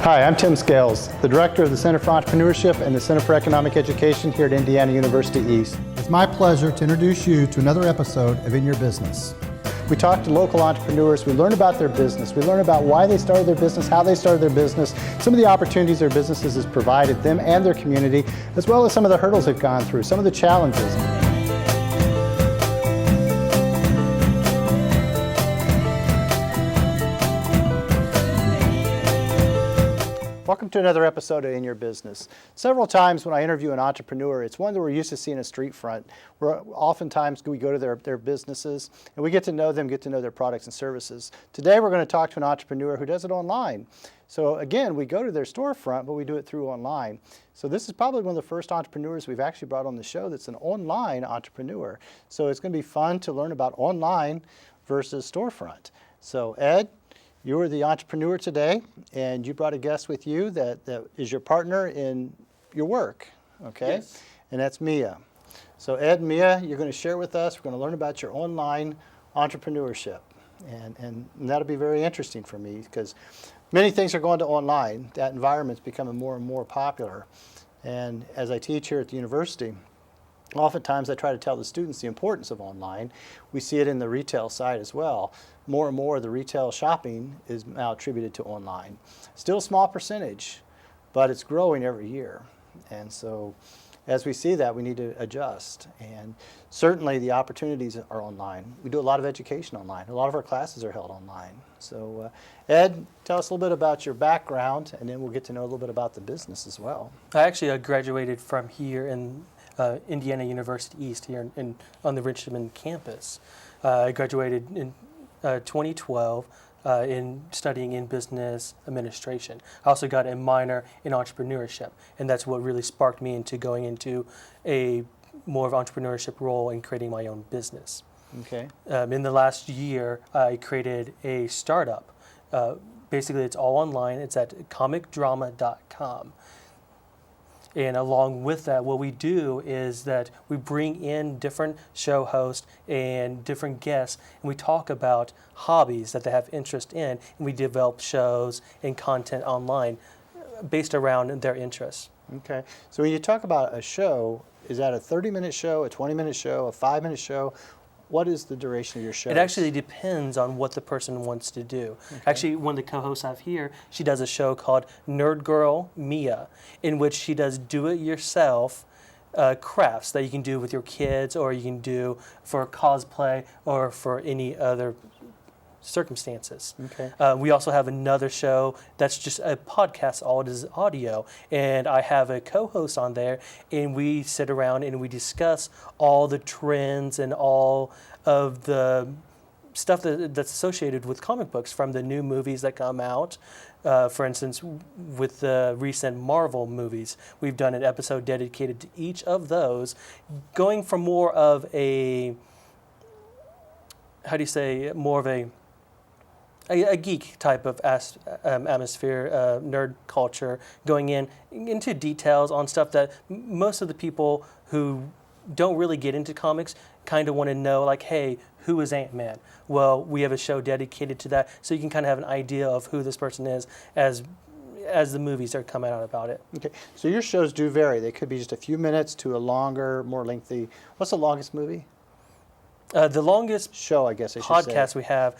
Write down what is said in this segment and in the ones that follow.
Hi, I'm Tim Scales, the Director of the Center for Entrepreneurship and the Center for Economic Education here at Indiana University East. It's my pleasure to introduce you to another episode of In Your Business. We talk to local entrepreneurs, we learn about their business, we learn about why they started their business, how they started their business, some of the opportunities their businesses has provided them and their community, as well as some of the hurdles they've gone through, some of the challenges. Welcome to another episode of In Your Business. Several times when I interview an entrepreneur, it's one that we're used to seeing a street front, where oftentimes we go to their businesses and we get to know them, get to know their products and services. Today we're going to talk to an entrepreneur who does it online. So again, we go to their storefront, but we do it through online. So this is probably one of the first entrepreneurs we've actually brought on the show that's an online entrepreneur. So it's going to be fun to learn about online versus storefront. So Ed, you are the entrepreneur today, and you brought a guest with you that is your partner in your work, okay? Yes. And that's Mia. So Ed and Mia, you're going to share with us, we're going to learn about your online entrepreneurship. And that'll be very interesting for me because many things are going to online. That environment's becoming more and more popular. And as I teach here at the university, oftentimes I try to tell the students the importance of online. We see it in the retail side as well. More and more of the retail shopping is now attributed to online. Still a small percentage, but it's growing every year. And so as we see that, we need to adjust. And certainly the opportunities are online. We do a lot of education online. A lot of our classes are held online. So Ed, tell us a little bit about your background, and then we'll get to know a little bit about the business as well. I actually graduated from here in Indiana University East here on the Richmond campus. I graduated in 2012 in studying in business administration. I also got a minor in entrepreneurship, and that's what really sparked me into going into a more of entrepreneurship role and creating my own business. Okay. In the last year, I created a startup. Basically, it's all online. It's at comicdrama.com. And along with that, what we do is that we bring in different show hosts and different guests, and we talk about hobbies that they have interest in, and we develop shows and content online based around their interests. Okay. So when you talk about a show, is that a 30-minute show, a 20-minute show, a 5-minute show? What is the duration of your show? It actually depends on what the person wants to do. Okay. Actually, one of the co-hosts I have here, she does a show called Nerd Girl Mia, in which she does do-it-yourself crafts that you can do with your kids, or you can do for cosplay, or for any other circumstances. Okay. We also have another show that's just a podcast, all it is audio, and I have a co-host on there, and we sit around and we discuss all the trends and all of the stuff that's associated with comic books, from the new movies that come out. For instance, with the recent Marvel movies, we've done an episode dedicated to each of those, going from more of a, more of a geek type of atmosphere, nerd culture, going into details on stuff that most of the people who don't really get into comics kind of want to know, like, hey, who is Ant-Man? Well, we have a show dedicated to that, so you can kind of have an idea of who this person is as the movies are coming out about it. Okay, so your shows do vary. They could be just a few minutes to a longer, more lengthy. What's the longest movie? The longest show, I guess I should podcast say. We have.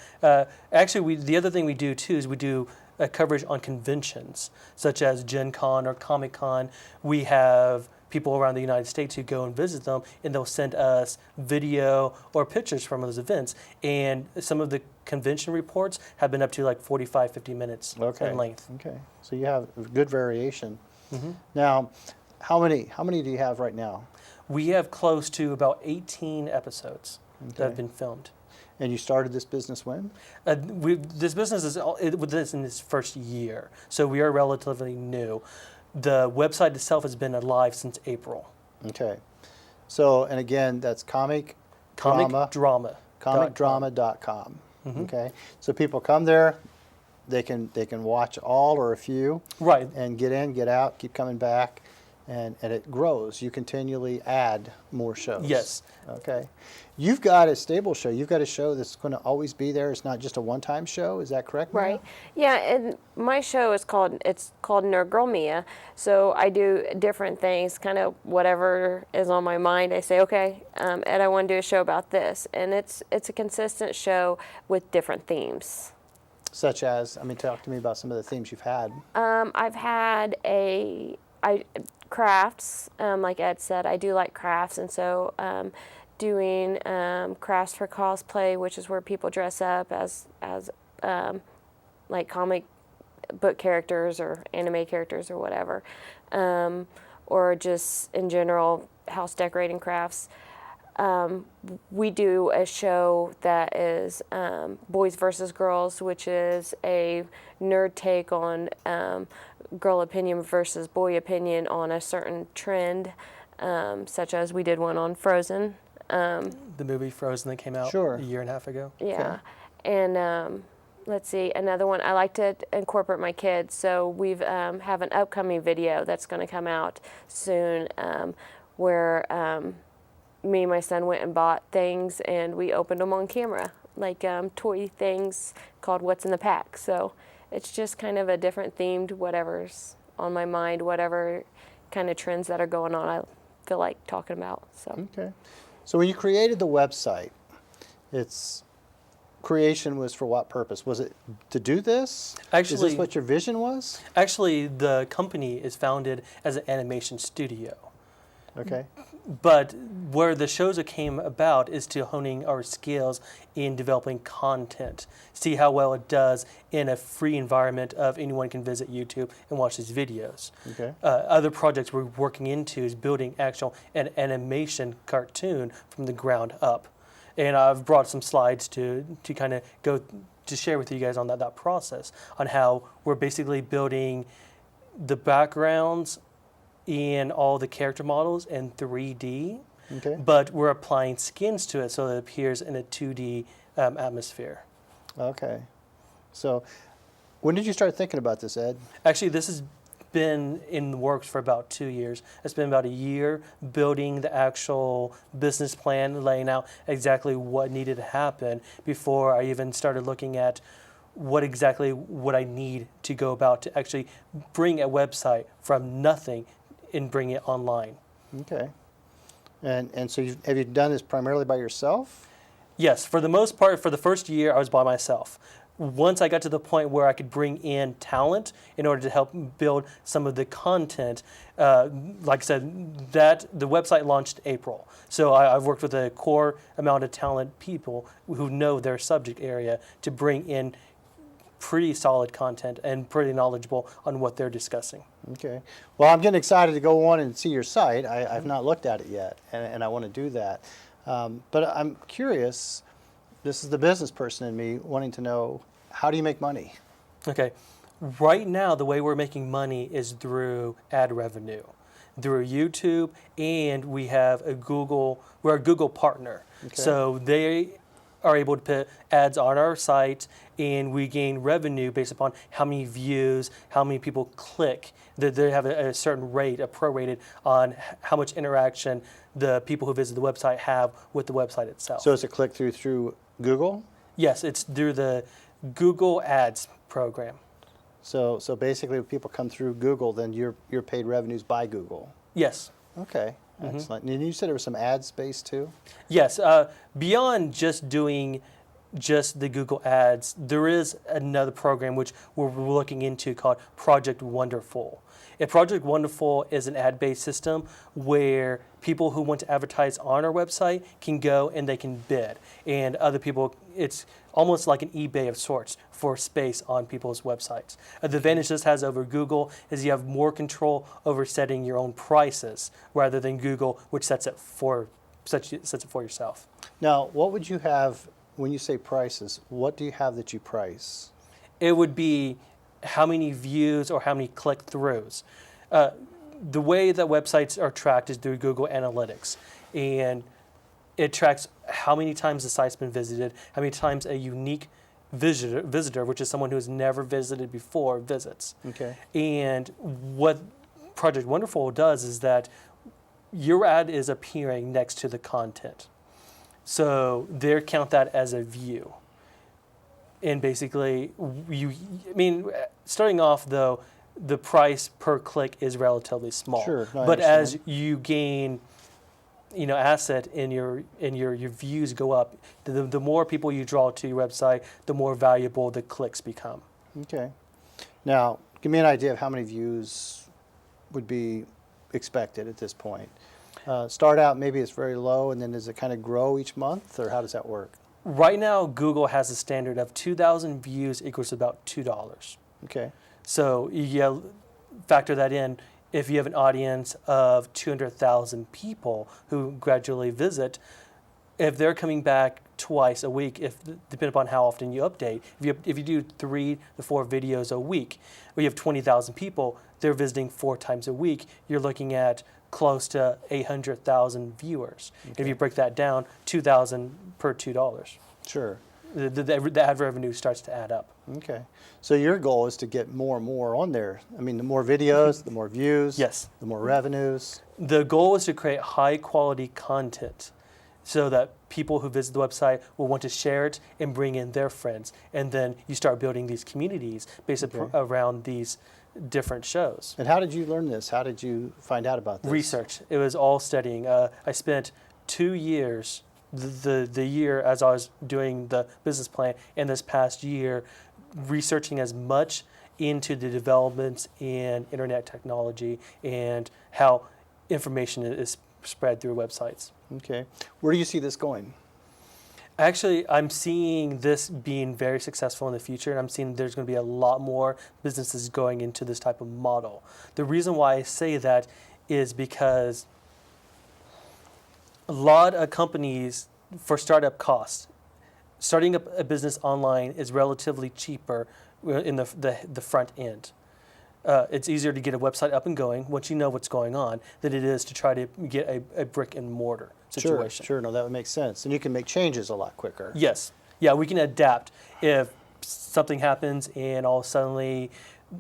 Actually, the other thing we do too is we do coverage on conventions such as Gen Con or Comic Con. We have people around the United States who go and visit them, and they'll send us video or pictures from those events. And some of the convention reports have been up to like 45, 50 minutes in length. Okay, so you have good variation. Mm-hmm. Now, how many do you have right now? We have close to about 18 episodes that have been filmed. And you started this business when? This business is in its first year, so we are relatively new. The website itself has been alive since April. Okay. So, and again, that's comicdrama.com. Mm-hmm. Okay. So people come there, they can watch all or a few. Right. And get in, get out, keep coming back. and it grows. You continually add more shows. Yes. Okay. You've got a stable show. You've got a show that's going to always be there. It's not just a one-time show. Is that correct, Mia? Right. Yeah, and my show is called Nerd Girl Mia. So I do different things, kind of whatever is on my mind. I say, okay, Ed, I want to do a show about this, and it's a consistent show with different themes. Such as, talk to me about some of the themes you've had. I've had crafts, like Ed said. I do like crafts, and so doing crafts for cosplay, which is where people dress up as like comic book characters or anime characters or whatever, or just in general house decorating crafts. We do a show that is Boys versus Girls, which is a nerd take on girl opinion versus boy opinion on a certain trend, such as we did one on Frozen. The movie Frozen that came out Sure. a year and a half ago. Yeah. And let's see, another one. I like to incorporate my kids, so we've have an upcoming video that's going to come out soon, where me and my son went and bought things, and we opened them on camera, like toy things called What's in the Pack. So it's just kind of a different themed, whatever's on my mind, whatever kind of trends that are going on, I feel like talking about. So. Okay. So when you created the website, its creation was for what purpose? Was it to do this? Is Actually- this what your vision was? Actually, the company is founded as an animation studio. Okay. But where the shows came about is to honing our skills in developing content. See how well it does in a free environment of anyone can visit YouTube and watch these videos. Okay. Other projects we're working into is building an animation cartoon from the ground up. And I've brought some slides to kind of go to share with you guys on that process, on how we're basically building the backgrounds in all the character models in 3D, Okay. but we're applying skins to it so that it appears in a 2D atmosphere. Okay. So when did you start thinking about this, Ed? Actually, this has been in the works for about 2 years. It's been about a year building the actual business plan, laying out exactly what needed to happen before I even started looking at what exactly would I need to go about to actually bring a website from nothing and bring it online. Okay. And so have you done this primarily by yourself? Yes, for the most part, for the first year, I was by myself. Once I got to the point where I could bring in talent in order to help build some of the content, like I said, that the website launched April. So I've worked with a core amount of talent people who know their subject area to bring in pretty solid content and pretty knowledgeable on what they're discussing. Okay. Well, I'm getting excited to go on and see your site. I've not looked at it yet, and I want to do that. But I'm curious, this is the business person in me wanting to know, how do you make money? Okay. Right now, the way we're making money is through ad revenue, through YouTube, and we're a Google partner. Okay. So they are able to put ads on our site, and we gain revenue based upon how many views, how many people click. They have a certain rate, a prorated, on how much interaction the people who visit the website have with the website itself. So it's a click through Google? Yes, it's through the Google Ads program. So basically, when people come through Google, then you're paid revenues by Google. Yes. Okay, excellent. And you said there was some ad space too? Yes, beyond just doing just the Google Ads, there is another program which we're looking into called Project Wonderful. And Project Wonderful is an ad-based system where people who want to advertise on our website can go and they can bid. And other people, it's almost like an eBay of sorts for space on people's websites. The advantage this has over Google is you have more control over setting your own prices rather than Google, which sets it for yourself. Now, what would you have when you say prices? What do you have that you price? It would be how many views or how many click-throughs. The way that websites are tracked is through Google Analytics, and it tracks how many times the site's been visited, how many times a unique visitor, which is someone who has never visited before, visits. Okay. And what Project Wonderful does is that your ad is appearing next to the content. So they count that as a view. And basically, starting off though, the price per click is relatively small. Sure, I but as understand. you gain, asset in your views go up, the more people you draw to your website, the more valuable the clicks become. Okay. Now, give me an idea of how many views would be expected at this point. Start out, maybe it's very low, and then does it kind of grow each month, or how does that work? Right now, Google has a standard of 2,000 views equals about $2. Okay. So you factor that in. If you have an audience of 200,000 people who gradually visit, if they're coming back twice a week, depending upon how often you update, if you do 3 to 4 videos a week, we have 20,000 people, they're visiting 4 times a week, you're looking at close to 800,000 viewers. Okay. If you break that down, 2,000 per $2. Sure. The ad revenue starts to add up. Okay. So your goal is to get more and more on there. I mean, the more videos, the more views, Yes. the more revenues. The goal is to create high quality content so that people who visit the website will want to share it and bring in their friends. And then you start building these communities based around these different shows. And how did you learn this? How did you find out about this? Research. It was all studying. I spent 2 years, the year as I was doing the business plan, and this past year researching as much into the developments in internet technology and how information is spread through websites. Okay. Where do you see this going? Actually, I'm seeing this being very successful in the future, and I'm seeing there's going to be a lot more businesses going into this type of model. The reason why I say that is because a lot of companies, for startup costs, starting up a business online is relatively cheaper in the front end. It's easier to get a website up and going once you know what's going on than it is to try to get a brick and mortar situation. Sure. No, that would make sense. And you can make changes a lot quicker. Yes. Yeah, we can adapt. If something happens and all suddenly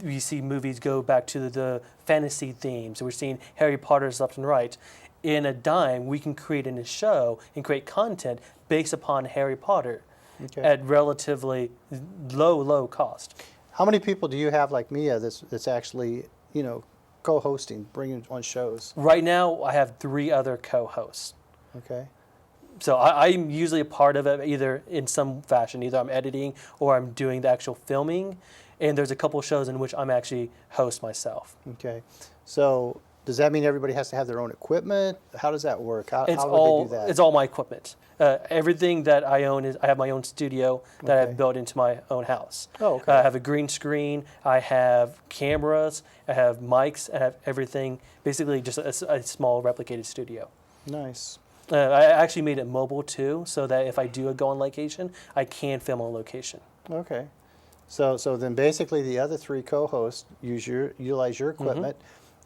we see movies go back to the fantasy themes, we're seeing Harry Potter's left and right, in a dime, we can create in a show and create content based upon Harry Potter at relatively low cost. How many people do you have like Mia that's actually, co-hosting, bringing on shows? Right now, I have 3 other co-hosts. Okay. So I'm usually a part of it either in some fashion. Either I'm editing or I'm doing the actual filming. And there's a couple shows in which I'm actually host myself. Okay. So does that mean everybody has to have their own equipment? How does that work? How would they do that? It's all my equipment. Everything that I own I have my own studio that Okay. I've built into my own house. Oh, okay. I have a green screen. I have cameras. I have mics. I have everything. Basically, just a small replicated studio. Nice. I actually made it mobile too, so that if I do go on location, I can film on location. Okay. So then basically the other 3 co-hosts utilize your equipment,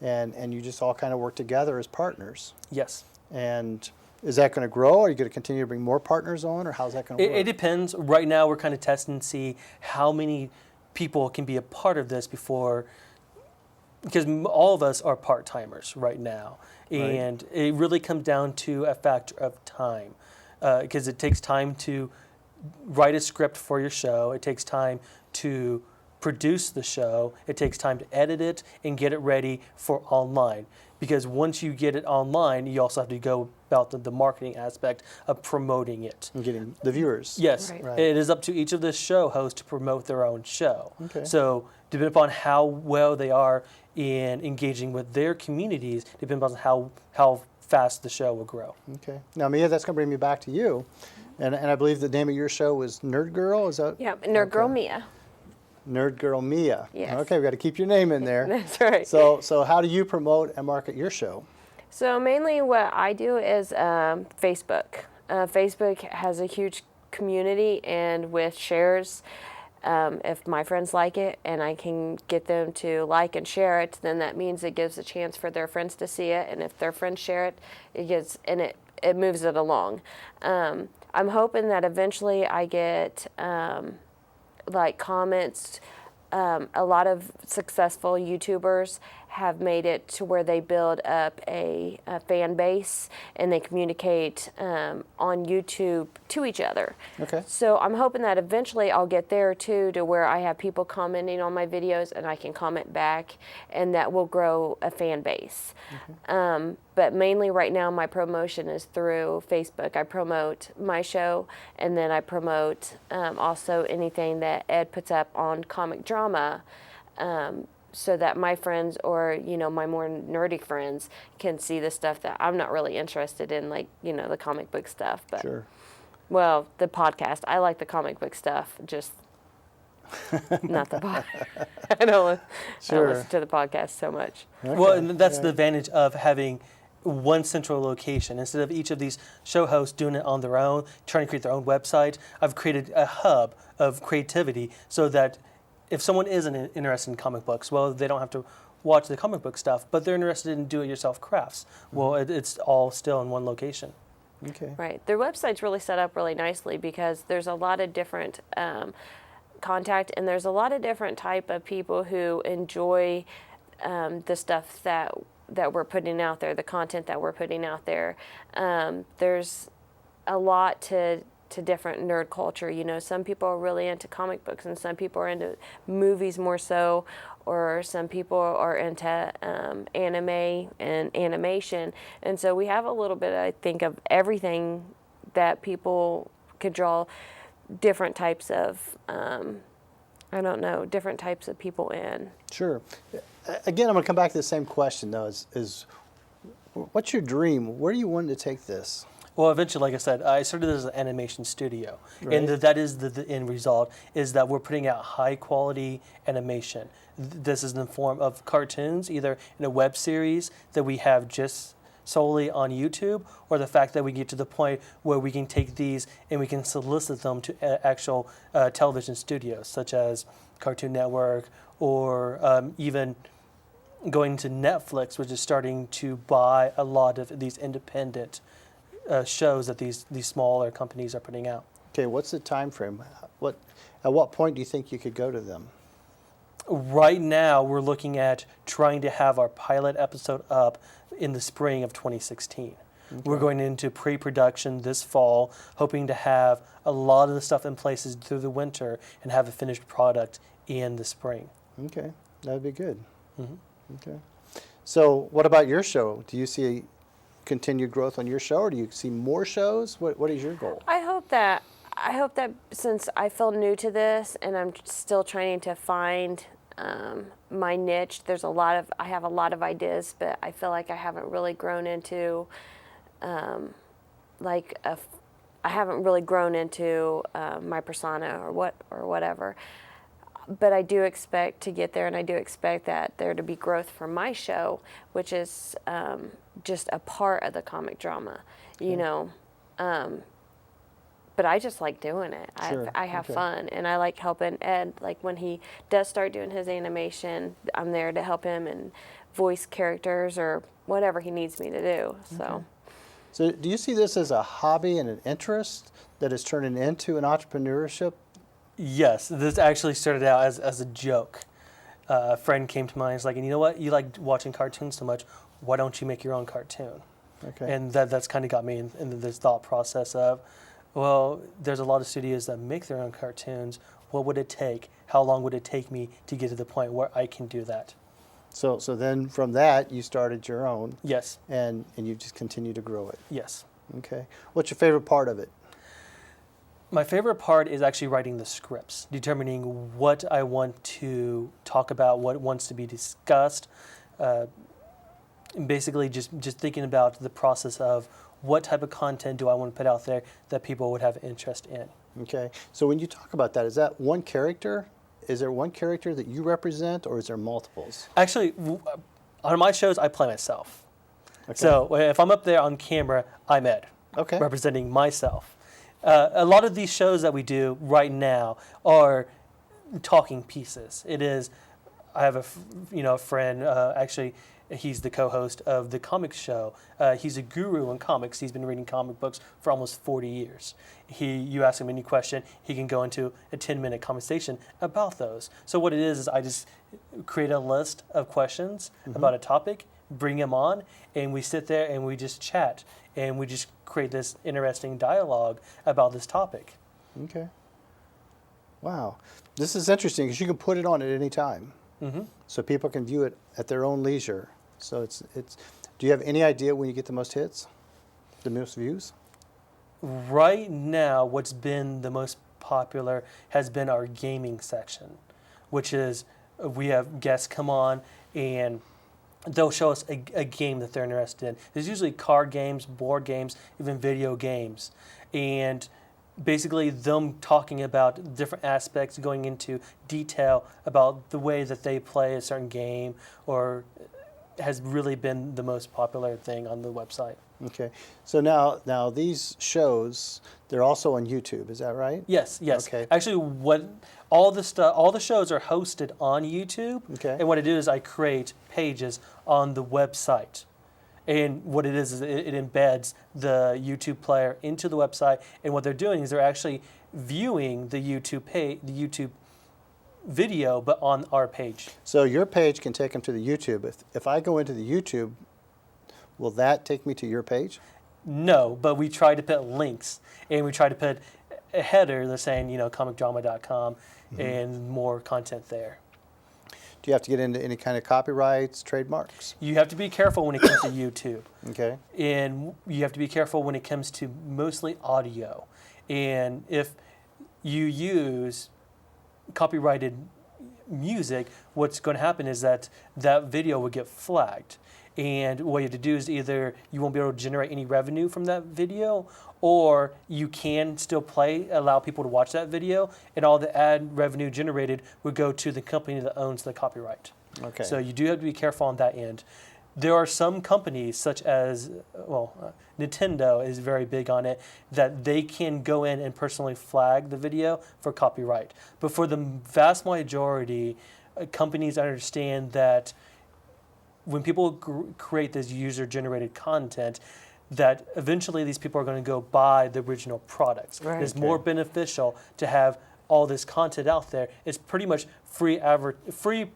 and you just all kind of work together as partners. Yes. And is that going to grow? Are you going to continue to bring more partners on, or how's that going to work? It depends. Right now, we're kind of testing to see how many people can be a part of this because all of us are part-timers right now. Right. And it really comes down to a factor of time, because it takes time to write a script for your show. It takes time to produce the show. It takes time to edit it and get it ready for online. Because once you get it online, you also have to go about the marketing aspect of promoting it. And getting the viewers. Yes, Right. It is up to each of the show hosts to promote their own show. Okay. So depending upon how well they are in engaging with their communities, depending on how fast the show will grow. Okay. Now, Mia, that's going to bring me back to you. And I believe the name of your show was Nerd Girl, is that? Yeah, Nerd Girl Okay. Mia. Nerd Girl Mia. Yes. Okay, we got to keep your name in there. That's right. So how do you promote and market your show? So mainly what I do is Facebook. Facebook has a huge community, and with shares, if my friends like it and I can get them to like and share it, then that means it gives a chance for their friends to see it, and if their friends share it, it moves it along. I'm hoping that eventually I get like comments a lot of successful YouTubers have made it to where they build up a fan base and they communicate on YouTube to each other. Okay. So I'm hoping that eventually I'll get there too, to where I have people commenting on my videos and I can comment back, and that will grow a fan base. But mainly right now my promotion is through Facebook. I promote my show, and then I promote also anything that Ed puts up on comic drama, so that my friends, or my more nerdy friends, can see the stuff that I'm not really interested in, like the comic book stuff. But Sure. well, the podcast, I like the comic book stuff, just not the podcast. I don't listen to the podcast so much. Okay. Well, and that's the advantage of having one central location. Instead of each of these show hosts doing it on their own, trying to create their own website, I've created a hub of creativity so that if someone isn't interested in comic books, well, they don't have to watch the comic book stuff, but they're interested in do-it-yourself crafts. Well, it's all still in one location. Okay. Right. Their website's really set up really nicely because there's a lot of different contact, and there's a lot of different type of people who enjoy the stuff that we're putting out there, the content that we're putting out there. There's a lot to different nerd culture. Some people are really into comic books, and some people are into movies more so, or some people are into anime and animation. And so we have a little bit, I think, of everything that people could draw different types of, different types of people in. Sure. Again, I'm going to come back to the same question, though, is what's your dream? Where do you want to take this? Well, eventually, like I said, I started as an animation studio, Right. and that is the end result, is that we're putting out high-quality animation. This is in the form of cartoons, either in a web series that we have just solely on YouTube, or the fact that we get to the point where we can take these and we can solicit them to actual television studios, such as Cartoon Network, or even going to Netflix, which is starting to buy a lot of these independent shows that these smaller companies are putting out. Okay, what's the time frame? At what point do you think you could go to them? Right now, we're looking at trying to have our pilot episode up in the spring of 2016. Okay. We're going into pre-production this fall, hoping to have a lot of the stuff in places through the winter and have a finished product in the spring. Okay, that would be good. Mm-hmm. Okay. So what about your show? Do you see continued growth on your show, or do you see more shows? What is your goal? I hope that since I feel new to this and I'm still trying to find my niche, I have a lot of ideas, but I feel like I haven't really grown into my persona or whatever. But I do expect to get there, and I do expect that there to be growth for my show, which is just a part of the comic drama, but I just like doing it. Sure. I have Okay. fun, and I like helping Ed. Like when he does start doing his animation, I'm there to help him and voice characters or whatever he needs me to do. So. Okay. So do you see this as a hobby and an interest that is turning into an entrepreneurship? Yes, this actually started out as a joke. A friend came to mind. He's like, and you know what? You like watching cartoons so much. Why don't you make your own cartoon? Okay. And that's kind of got me in this thought process of, well, there's a lot of studios that make their own cartoons. What would it take? How long would it take me to get to the point where I can do that? So then from that, you started your own. Yes. And you just continue to grow it. Yes. Okay. What's your favorite part of it? My favorite part is actually writing the scripts, determining what I want to talk about, what wants to be discussed. And basically just thinking about the process of what type of content do I want to put out there that people would have interest in. Okay. So when you talk about that, is that one character? Is there one character that you represent, or is there multiples? Actually, on my shows, I play myself. Okay. So if I'm up there on camera, I'm Ed, Okay. representing myself. A lot of these shows that we do right now are talking pieces. It is, I have a friend, actually, He's the co-host of the comic show. He's a guru in comics. He's been reading comic books for almost 40 years. You ask him any question, he can go into a 10-minute conversation about those. So what it is I just create a list of questions about a topic, bring him on, and we sit there and we just chat, and we just create this interesting dialogue about this topic. Okay. Wow. This is interesting because you can put it on at any time. So people can view it at their own leisure. So it's. Do you have any idea when you get the most hits, the most views? Right now, what's been the most popular has been our gaming section, which is we have guests come on and they'll show us a game that they're interested in. There's usually card games, board games, even video games. And basically them talking about different aspects, going into detail about the way that they play a certain game, or has really been the most popular thing on the website. Okay. So now these shows, they're also on YouTube, is that right? Yes. Okay. Actually, all the shows are hosted on YouTube. Okay. And what I do is I create pages on the website. And what it is it embeds the YouTube player into the website. And what they're doing is they're actually viewing the YouTube video, but on our page. So your page can take them to the YouTube. If I go into the YouTube, will that take me to your page? No, but we try to put links, and we try to put a header that's saying, comicdrama.com and more content there. Do you have to get into any kind of copyrights, trademarks? You have to be careful when it comes to YouTube. Okay. And you have to be careful when it comes to mostly audio. And if you use copyrighted music, what's going to happen is that video will get flagged. And what you have to do is either you won't be able to generate any revenue from that video, or you can still allow people to watch that video, and all the ad revenue generated would go to the company that owns the copyright. Okay. So you do have to be careful on that end. There are some companies, such as, Nintendo is very big on it, that they can go in and personally flag the video for copyright. But for the vast majority, companies understand that when people create this user-generated content, that eventually these people are going to go buy the original products. Right. It's more beneficial to have all this content out there. It's pretty much free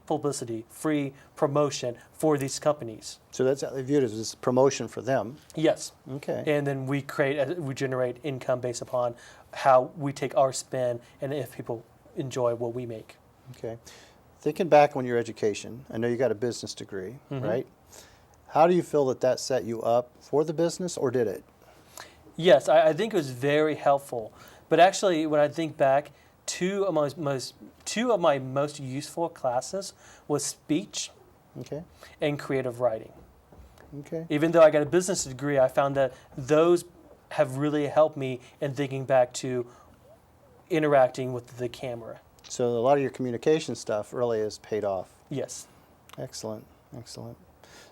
publicity, free promotion for these companies. So that's how they view it as this promotion for them. Yes. Okay. And then we generate income based upon how we take our spin and if people enjoy what we make. Okay. Thinking back on your education, I know you got a business degree, right? How do you feel that set you up for the business, or did it? Yes, I think it was very helpful. But actually, when I think back, two of my most useful classes was speech and creative writing. Okay. Even though I got a business degree, I found that those have really helped me in thinking back to interacting with the camera. So a lot of your communication stuff really has paid off. Yes. Excellent.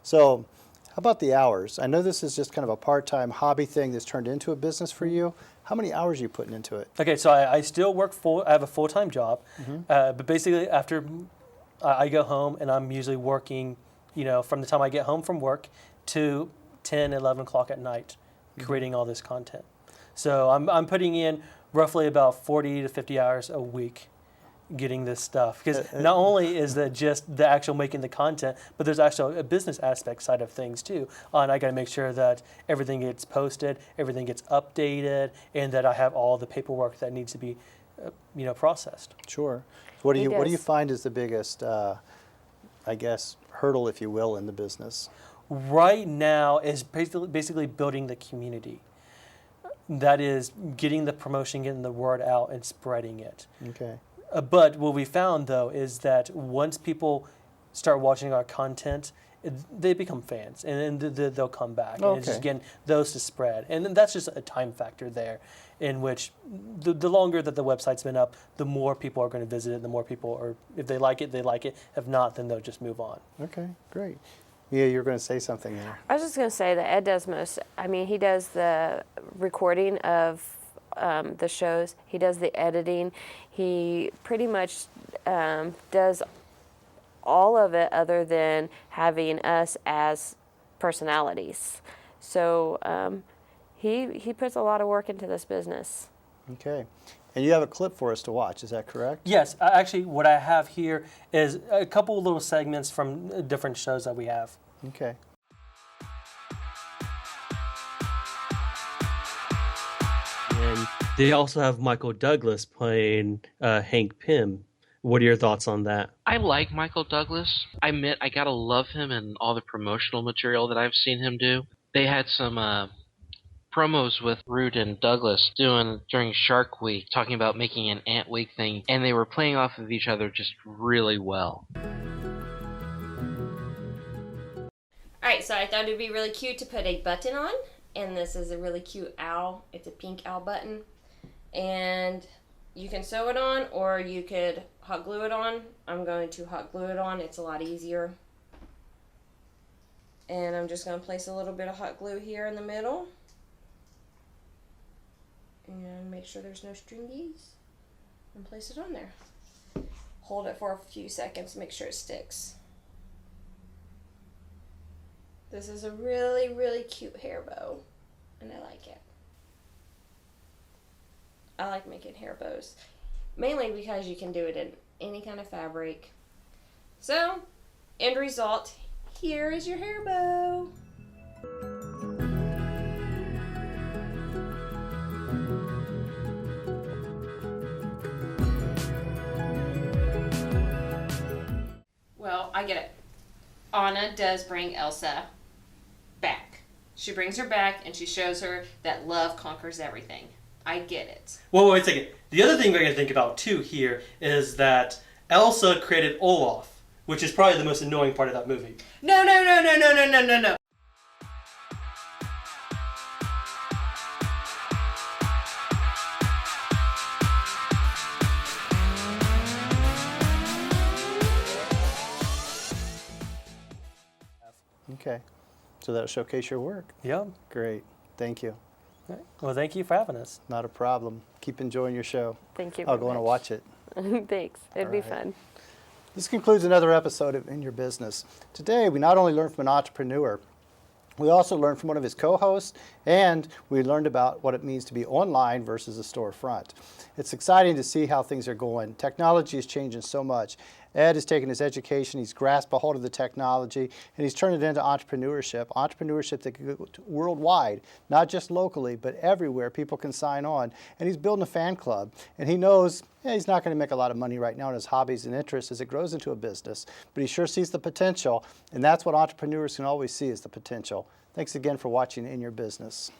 So how about the hours? I know this is just kind of a part-time hobby thing that's turned into a business for you. How many hours are you putting into it? Okay, so I still work I have a full-time job, but basically after I go home, and I'm usually working, from the time I get home from work to 10, 11 o'clock at night, creating all this content. So I'm putting in roughly about 40 to 50 hours a week getting this stuff, because not only is that just the actual making the content, but there's actually a business aspect side of things too. And I got to make sure that everything gets posted, everything gets updated, and that I have all the paperwork that needs to be, processed. Sure. So what do you find is the biggest, hurdle, if you will, in the business? Right now is basically building the community. That is getting the promotion, getting the word out, and spreading it. Okay. But what we found, though, is that once people start watching our content, they become fans, and then they'll come back. And it's just getting those to spread. And then that's just a time factor there, in which the longer that the website's been up, the more people are going to visit it, the more people are, if they like it, they like it. If not, then they'll just move on. Okay, great. Yeah, you're going to say something there. I was just going to say that Ed does he does the recording of the shows. He does the editing. He pretty much does all of it other than having us as personalities. So he puts a lot of work into this business. Okay. And you have a clip for us to watch, is that correct? Yes, actually, what I have here is a couple little segments from different shows that we have. Okay. And they also have Michael Douglas playing Hank Pym. What are your thoughts on that? I like Michael Douglas. I admit I gotta love him and all the promotional material that I've seen him do. They had some promos with Root and Douglas doing during Shark Week, talking about making an Ant Week thing, and they were playing off of each other just really well. Alright, so I thought it'd be really cute to put a button on, and this is a really cute owl. It's a pink owl button, and you can sew it on or you could hot glue it on. I'm going to hot glue it on, it's a lot easier. And I'm just going to place a little bit of hot glue here in the middle. And make sure there's no stringies. And place it on there. Hold it for a few seconds, make sure it sticks. This is a really, really cute hair bow. And I like it. I like making hair bows. Mainly because you can do it in any kind of fabric. So, end result, here is your hair bow. Well, I get it. Anna does bring Elsa back. She brings her back and she shows her that love conquers everything. I get it. Well, wait a second. The other thing we're going to think about, too, here is that Elsa created Olaf, which is probably the most annoying part of that movie. No. Okay. So that'll showcase your work. Yeah. Great. Thank you. All right. Well, thank you for having us. Not a problem. Keep enjoying your show. Thank you. I'll very go on and much. watch it. Thanks. It'd be All right. fun. This concludes another episode of In Your Business. Today, we not only learned from an entrepreneur, we also learned from one of his co-hosts, and we learned about what it means to be online versus a storefront. It's exciting to see how things are going. Technology is changing so much. Ed has taken his education, he's grasped a hold of the technology, and he's turned it into entrepreneurship. Entrepreneurship that can go worldwide, not just locally, but everywhere people can sign on. And he's building a fan club. And he knows he's not going to make a lot of money right now in his hobbies and interests as it grows into a business, but he sure sees the potential. And that's what entrepreneurs can always see, is the potential. Thanks again for watching In Your Business.